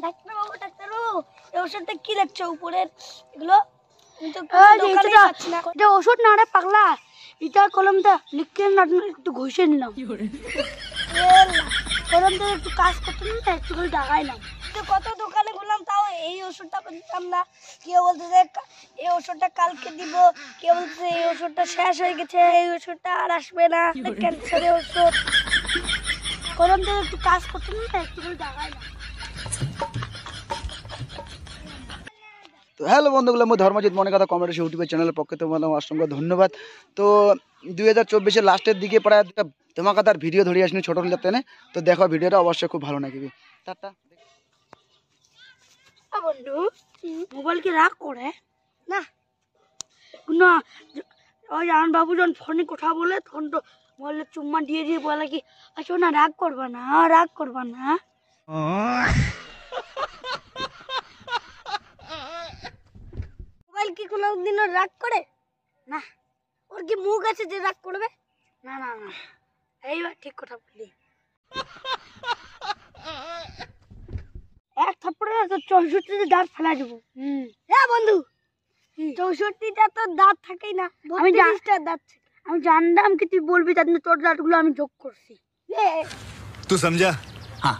ডাক্তারবাবু ডাক্তারবাবু, এই ওষুধটা কি দেখছো উপরের এগুলো? এটা ওষুধ না রে পাগলা, এটা কলমটা লিখতে না একটু ঘষে নিলাম। কলমটা একটু কাজ করতে না একটু করে দাগাইলাম। কত দোকানে ঘুরলাম তাও এই ওষুধটা পেলাম না। কেউ বলতেছে এই ওষুধটা কালকে দিব, কেউ বলতেছে এই ওষুধটা শেষ হয়ে গেছে, এই ওষুধটা আর আসবে না, ক্যান্সারের ওষুধ। কলমটা একটু কাজ করতে না একটু করে দাগাইলাম। তো হ্যালো বন্ধুগুলো, মই ধর্মজিৎ মনে কথা কমেডি ইউটিউবের চ্যানেলের পক্ষে তোমাদের অসংখ্য ধন্যবাদ। তো 2024-এর লাস্টের দিকে প্রায় একটা ধমাকাদার ভিডিও ধরে আসনি ছোট টেনে। তো দেখো ভিডিওটা অবশ্যই খুব ভালো লাগবে। টাটা। বন্ধু মোবাইল কি রাগ করে না? না, ওই আমার বাবু যখন ফোনে কথা বলে তখন তো মোবাইলে চুম্মা দিয়ে দিয়ে বলে কি আচ্ছা না রাগ করবা না, রাগ করবা না। মোবাইল কি কোনোদিনও রাগ করে না? ওর কি মুখ আছে যে রাগ করবে? না না না, এইবার ঠিক কথা বললি। এক থাপ্পড়ে তো 64টা দাঁত ফেলা দেবো। হ্যাঁ বন্ধু, 64টা তো দাঁত থাকেই না, 32টা দাঁত। আমি জানতাম কি তুই বলবি, তার জন্য তোর দাঁতগুলো আমি যোগ করছি। तू समझा? हाँ।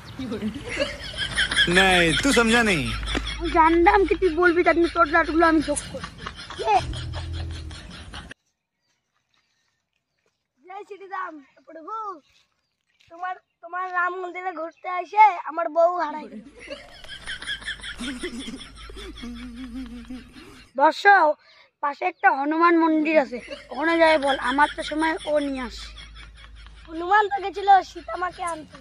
नहीं, तू समझा नहीं। আমি জানতাম কি তুই বলবি, তার জন্য তোর দাঁতগুলো আমি যোগ করছি। জয় শ্রীরাম প্রভু, তোমার রাম মন্দিরে ঘুরতে আসে আমার বউ হারাই গেল। দর্শক, পাশে একটা হনুমান মন্দির আছে, ওখানে যাই বল আমার তো সময় ও নিয়ে আসে। হনুমান তো গেছিল সীতামাকে আনতে।